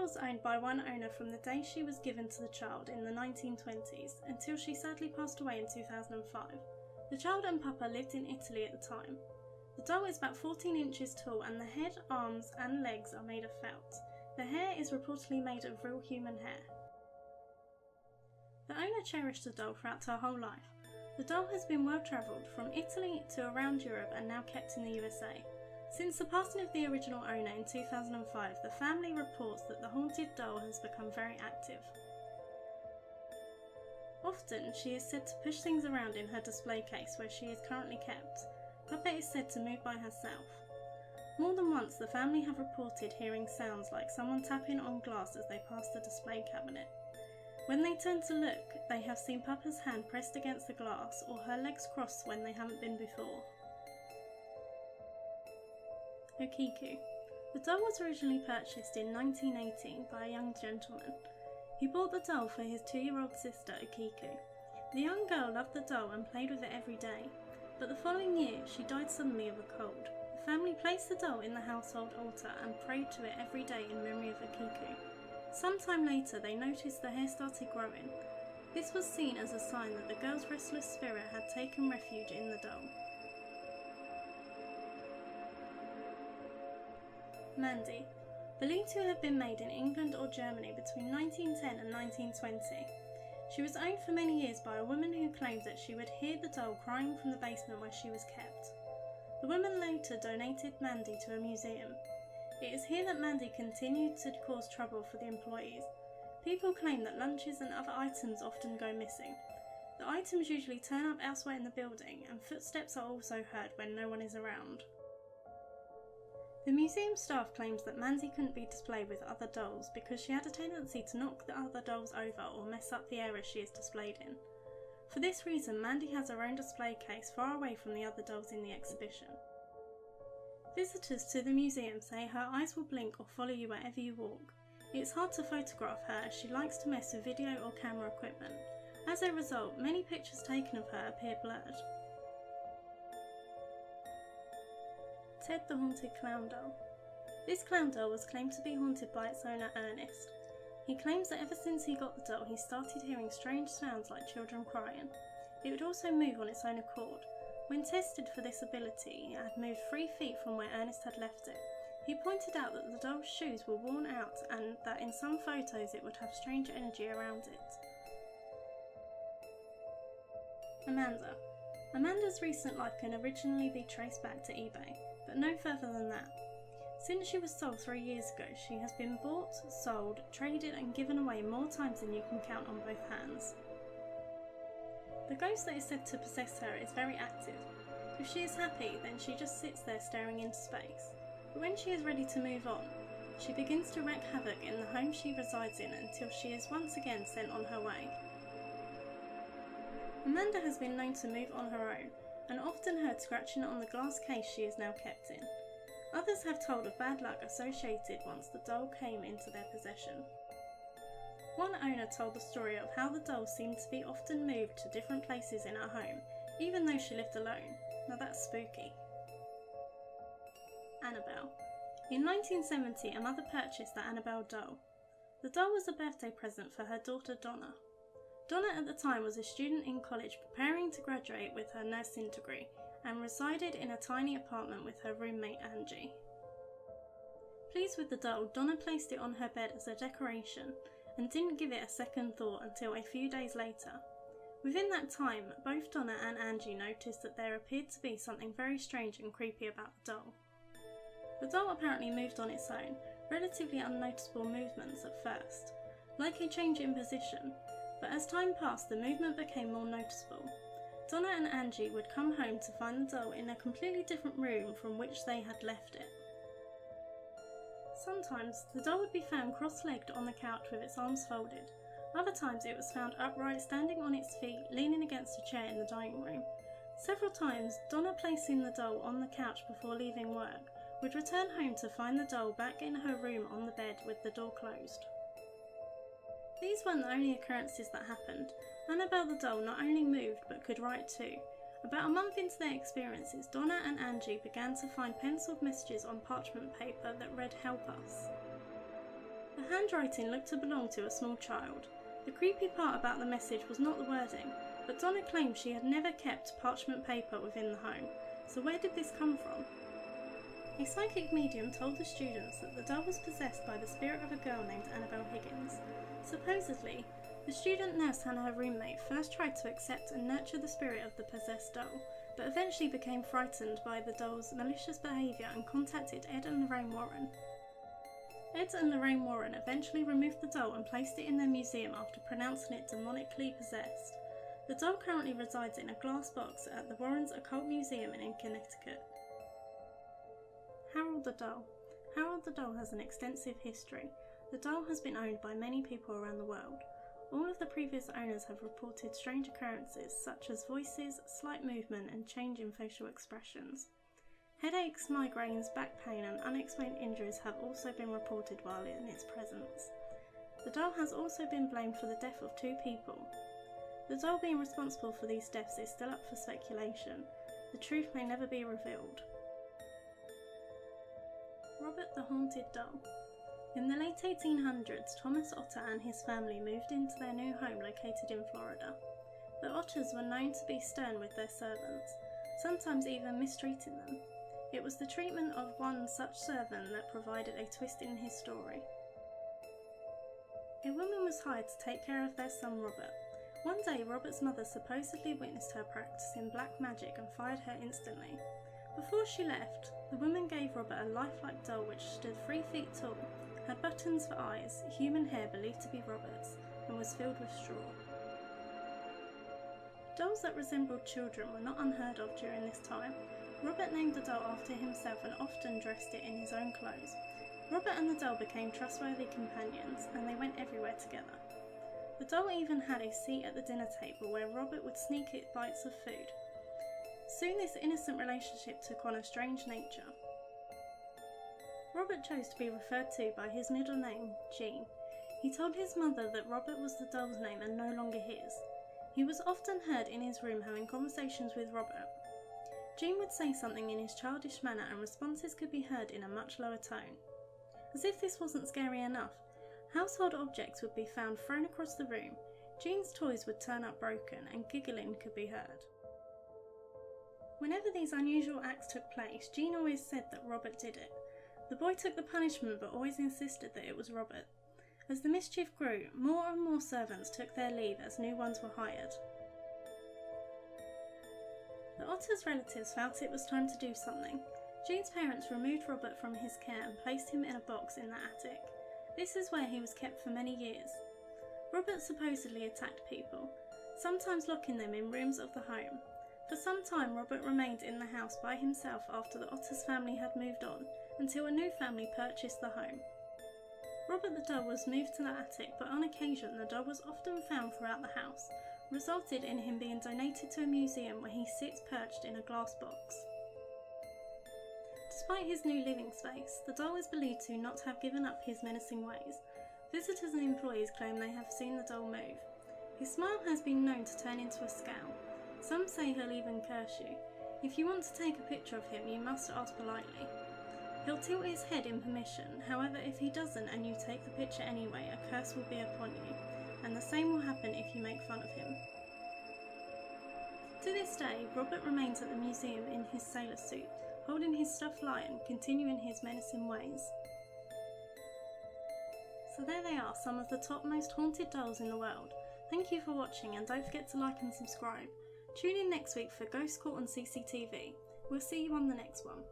was owned by one owner from the day she was given to the child in the 1920s until she sadly passed away in 2005. The child and Papa lived in Italy at the time. The doll is about 14 inches tall and the head, arms and legs are made of felt. The hair is reportedly made of real human hair. The owner cherished the doll throughout her whole life. The doll has been well travelled from Italy to around Europe and now kept in the USA. Since the passing of the original owner in 2005, the family reports that the haunted doll has become very active. Often, she is said to push things around in her display case where she is currently kept. Papa is said to move by herself. More than once, the family have reported hearing sounds like someone tapping on glass as they pass the display cabinet. When they turn to look, they have seen Papa's hand pressed against the glass or her legs crossed when they haven't been before. Okiku. The doll was originally purchased in 1918 by a young gentleman. He bought the doll for his 2-year-old sister, Okiku. The young girl loved the doll and played with it every day, but the following year she died suddenly of a cold. The family placed the doll in the household altar and prayed to it every day in memory of Okiku. Sometime later they noticed the hair started growing. This was seen as a sign that the girl's restless spirit had taken refuge in the doll. Mandy. Believed to have been made in England or Germany between 1910 and 1920. She was owned for many years by a woman who claimed that she would hear the doll crying from the basement where she was kept. The woman later donated Mandy to a museum. It is here that Mandy continued to cause trouble for the employees. People claim that lunches and other items often go missing. The items usually turn up elsewhere in the building, and footsteps are also heard when no one is around. The museum staff claims that Mandy couldn't be displayed with other dolls because she had a tendency to knock the other dolls over or mess up the area she is displayed in. For this reason, Mandy has her own display case far away from the other dolls in the exhibition. Visitors to the museum say her eyes will blink or follow you wherever you walk. It's hard to photograph her as she likes to mess with video or camera equipment. As a result, many pictures taken of her appear blurred. Ted the Haunted Clown Doll. This clown doll was claimed to be haunted by its owner Ernest. He claims that ever since he got the doll he started hearing strange sounds like children crying. It would also move on its own accord. When tested for this ability, it had moved 3 feet from where Ernest had left it. He pointed out that the doll's shoes were worn out and that in some photos it would have strange energy around it. Amanda. Amanda's recent life can originally be traced back to eBay, but no further than that. Since she was sold 3 years ago, she has been bought, sold, traded and given away more times than you can count on both hands. The ghost that is said to possess her is very active. If she is happy, then she just sits there staring into space. But when she is ready to move on, she begins to wreak havoc in the home she resides in until she is once again sent on her way. Amanda has been known to move on her own, and often heard scratching on the glass case she is now kept in. Others have told of bad luck associated once the doll came into their possession. One owner told the story of how the doll seemed to be often moved to different places in her home, even though she lived alone. Now that's spooky. Annabelle. In 1970, a mother purchased the Annabelle doll. The doll was a birthday present for her daughter Donna. Donna at the time was a student in college preparing to graduate with her nursing degree and resided in a tiny apartment with her roommate Angie. Pleased with the doll, Donna placed it on her bed as a decoration and didn't give it a second thought until a few days later. Within that time, both Donna and Angie noticed that there appeared to be something very strange and creepy about the doll. The doll apparently moved on its own, relatively unnoticeable movements at first, like a change in position, but as time passed the movement became more noticeable. Donna and Angie would come home to find the doll in a completely different room from which they had left it. Sometimes the doll would be found cross-legged on the couch with its arms folded. Other times it was found upright, standing on its feet, leaning against a chair in the dining room. Several times, Donna, placing the doll on the couch before leaving work, would return home to find the doll back in her room on the bed with the door closed. These weren't the only occurrences that happened. Annabelle the doll not only moved but could write too. About a month into their experiences, Donna and Angie began to find penciled messages on parchment paper that read "Help us." The handwriting looked to belong to a small child. The creepy part about the message was not the wording, but Donna claimed she had never kept parchment paper within the home. So where did this come from? A psychic medium told the students that the doll was possessed by the spirit of a girl named Annabelle Higgins. Supposedly, the student nurse and her roommate first tried to accept and nurture the spirit of the possessed doll, but eventually became frightened by the doll's malicious behaviour and contacted Ed and Lorraine Warren. Ed and Lorraine Warren eventually removed the doll and placed it in their museum after pronouncing it demonically possessed. The doll currently resides in a glass box at the Warrens Occult Museum in Connecticut. Harold the Doll. Harold the Doll has an extensive history. The doll has been owned by many people around the world. All of the previous owners have reported strange occurrences such as voices, slight movement and change in facial expressions. Headaches, migraines, back pain and unexplained injuries have also been reported while in its presence. The doll has also been blamed for the death of 2 people. The doll being responsible for these deaths is still up for speculation. The truth may never be revealed. Robert the Haunted Doll. In the late 1800s, Thomas Otter and his family moved into their new home located in Florida. The Otters were known to be stern with their servants, sometimes even mistreating them. It was the treatment of one such servant that provided a twist in his story. A woman was hired to take care of their son Robert. One day, Robert's mother supposedly witnessed her practicing black magic and fired her instantly. Before she left, the woman gave Robert a lifelike doll which stood 3 feet tall, had buttons for eyes, human hair believed to be Robert's, and was filled with straw. Dolls that resembled children were not unheard of during this time. Robert named the doll after himself and often dressed it in his own clothes. Robert and the doll became trustworthy companions, and they went everywhere together. The doll even had a seat at the dinner table where Robert would sneak it bites of food. Soon this innocent relationship took on a strange nature. Robert chose to be referred to by his middle name, Gene. He told his mother that Robert was the doll's name and no longer his. He was often heard in his room having conversations with Robert. Gene would say something in his childish manner and responses could be heard in a much lower tone. As if this wasn't scary enough, household objects would be found thrown across the room, Gene's toys would turn up broken and giggling could be heard. Whenever these unusual acts took place, Gene always said that Robert did it. The boy took the punishment but always insisted that it was Robert. As the mischief grew, more and more servants took their leave as new ones were hired. The Otter's relatives felt it was time to do something. Gene's parents removed Robert from his care and placed him in a box in the attic. This is where he was kept for many years. Robert supposedly attacked people, sometimes locking them in rooms of the home. For some time, Robert remained in the house by himself after the Otter's family had moved on, until a new family purchased the home. Robert the doll was moved to the attic, but on occasion the doll was often found throughout the house, resulted in him being donated to a museum where he sits perched in a glass box. Despite his new living space, the doll is believed to not have given up his menacing ways. Visitors and employees claim they have seen the doll move. His smile has been known to turn into a scowl. Some say he'll even curse you. If you want to take a picture of him, you must ask politely. He'll tilt his head in permission, however if he doesn't and you take the picture anyway, a curse will be upon you, and the same will happen if you make fun of him. To this day, Robert remains at the museum in his sailor suit, holding his stuffed lion, continuing his menacing ways. So there they are, some of the top most haunted dolls in the world. Thank you for watching and don't forget to like and subscribe. Tune in next week for Ghost Caught on CCTV. We'll see you on the next one.